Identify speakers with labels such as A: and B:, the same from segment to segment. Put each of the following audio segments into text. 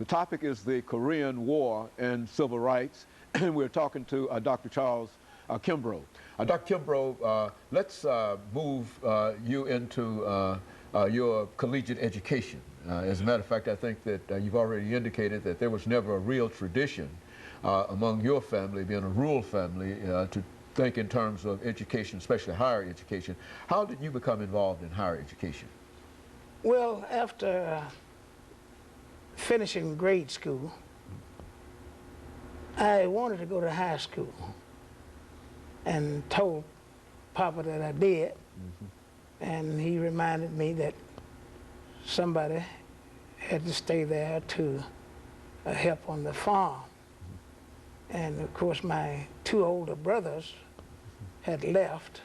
A: The topic is the Korean War and Civil Rights, and we're talking to Dr. Charles Kimbrough. Dr. Kimbrough, let's move you into your collegiate education. As a matter of fact, I think that you've already indicated that there was never a real tradition among your family, being a rural family, to think in terms of education, especially higher education. How did you become involved in higher education?
B: Well, after finishing grade school, I wanted to go to high school and told Papa that I did. And he reminded me that somebody had to stay there to help on the farm. And of course my two older brothers had left,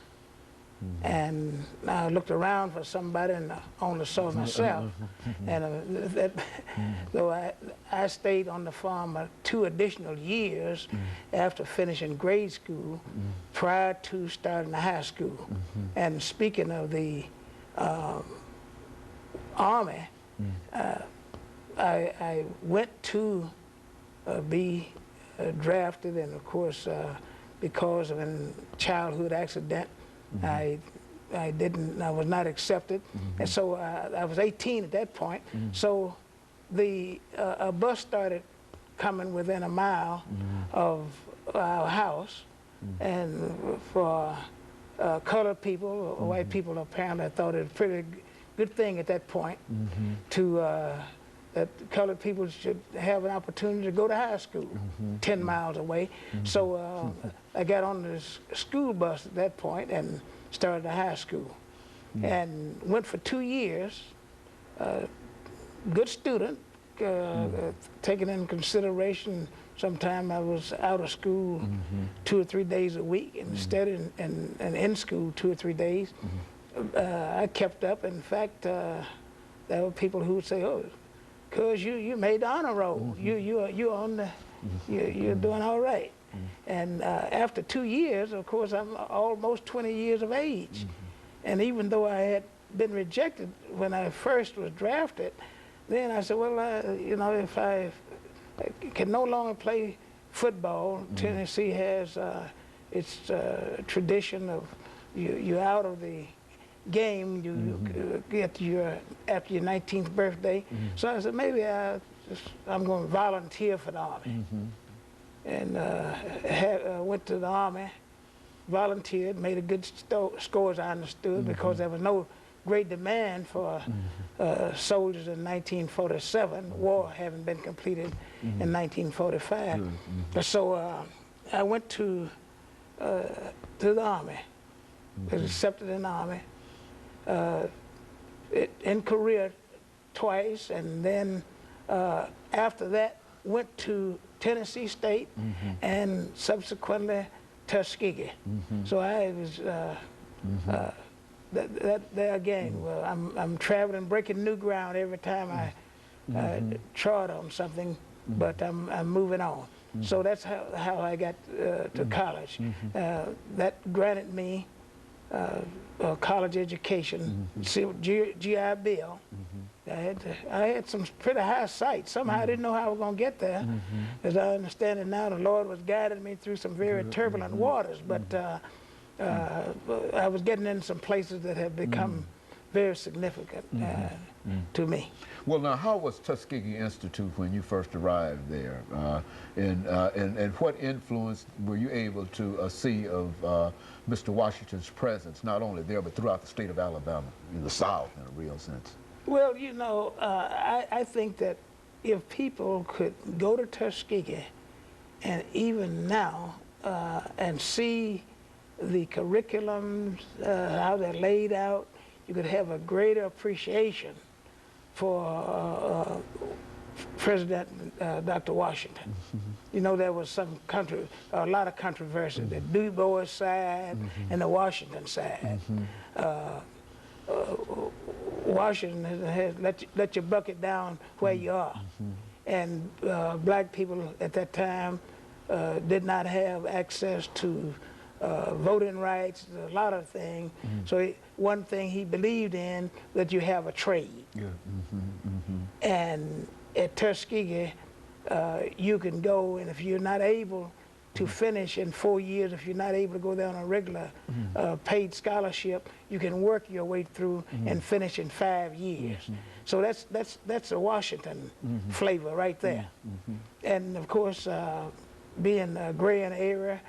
B: and I looked around for somebody and I only saw myself. And though I stayed on the farm 2 additional years after finishing grade school prior to starting the high school. And speaking of the Army, I went to be drafted, and of course because of a childhood accident, I was not accepted, and so I was 18 at that point. So a bus started coming within a mile of our house, and for colored people or white people, apparently I thought it was a pretty good thing at that point to that colored people should have an opportunity to go to high school 10 miles away. So I got on this school bus at that point and started the high school. And went for 2 years, good student, taking in consideration sometime I was out of school 2 or 3 days a week instead and in school 2 or 3 days. I kept up. In fact, there were people who would say, "Oh, cuz you made the honor roll. You're on the you're doing all right." And after 2 years, of course, I'm almost 20 years of age. And even though I had been rejected when I first was drafted, then I said, well, you know, if I can no longer play football, Tennessee has its tradition of you're out of the game, you get after your 19th birthday. So I said, maybe I'm going to volunteer for the Army. And went to the Army, volunteered, made a good score as I understood, because there was no great demand for soldiers in 1947, war having been completed in 1945. So I went to the Army, was accepted in the Army, in Korea twice, and then after that went to Tennessee State and subsequently Tuskegee. So I was there again. Well, I'm traveling, breaking new ground every time I trod on something, but I'm moving on. So that's how I got to college. That granted me a college education, GI Bill. I had some pretty high sights. Somehow I didn't know how I was going to get there. As I understand it now, the Lord was guiding me through some very turbulent waters, but I was getting in some places that have become very significant to me.
A: Well, now, how was Tuskegee Institute when you first arrived there? And what influence were you able to see of Mr. Washington's presence, not only there, but throughout the state of Alabama, in the South, in a real sense?
B: Well, you know, I think that if people could go to Tuskegee, and even now, and see the curriculums, how they're laid out, you could have a greater appreciation for President Dr. Washington. You know, there was a lot of controversy, the Du Bois side and the Washington side. Washington has let you bucket down where you are. And black people at that time did not have access to voting rights, a lot of things. So one thing he believed in, that you have a trade.
A: Yeah.
B: And at Tuskegee, you can go, and if you're not able to finish in 4 years, if you're not able to go there on a regular paid scholarship, you can work your way through and finish in 5 years. So that's a Washington flavor right there. And of course, being a agrarian area,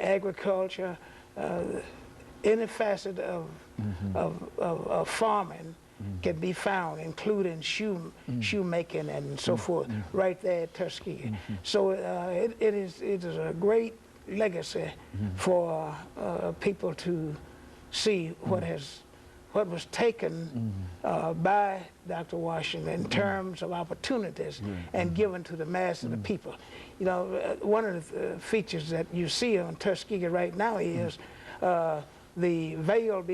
B: agriculture, any facet of farming can be found, including shoemaking and so forth, right there at Tuskegee. So it is a great legacy for people to see what was taken by Dr. Washington in terms of opportunities and given to the mass of the people. You know, one of the features that you see on Tuskegee right now is the veil of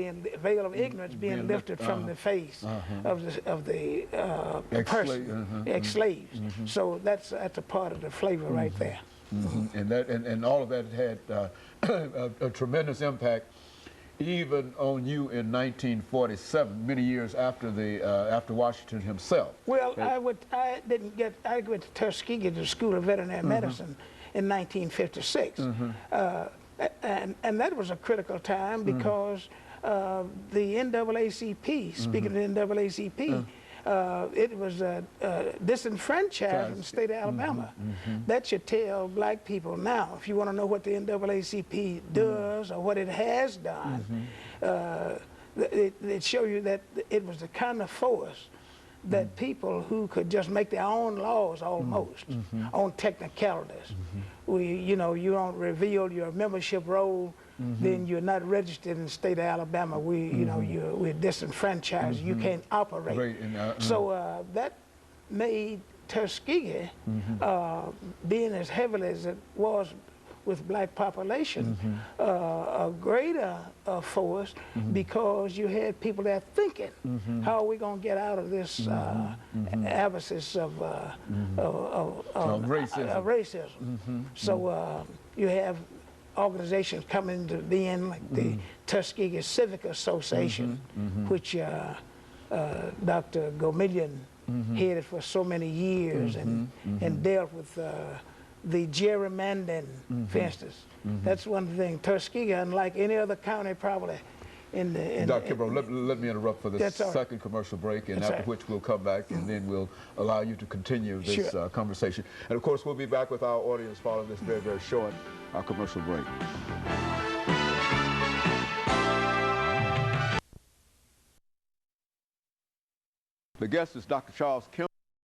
B: ignorance being lifted from the face of the person, ex-slaves. So that's a part of the flavor right there.
A: And all of that had a tremendous impact, even on you in 1947, many years after after Washington himself.
B: Well, I went to Tuskegee to the School of Veterinary Medicine in 1956. And that was a critical time because the NAACP, speaking of the NAACP, it was disenfranchised in the state of Alabama. That should tell black people now, if you want to know what the NAACP does or what it has done, it shows you that it was the kind of force that people who could just make their own laws almost on technicalities. You know, you don't reveal your membership roll, then you're not registered in the state of Alabama. We're disenfranchised. You can't operate. So that made Tuskegee, being as heavily as it was with black population, a greater force because you had people there thinking, how are we going to get out of this abysses of racism? So you have organizations coming into being like the Tuskegee Civic Association, which Dr. Gomillion headed for so many years and dealt with the gerrymandering, for instance. That's one thing. Tuskegee, unlike any other county probably in the...
A: Dr. Kimbrough, let me interrupt for the second commercial break, and after which we'll come back and then we'll allow you to continue this conversation. And of course, we'll be back with our audience following this very, very short commercial break. The guest is Dr. Charles Kimbrough.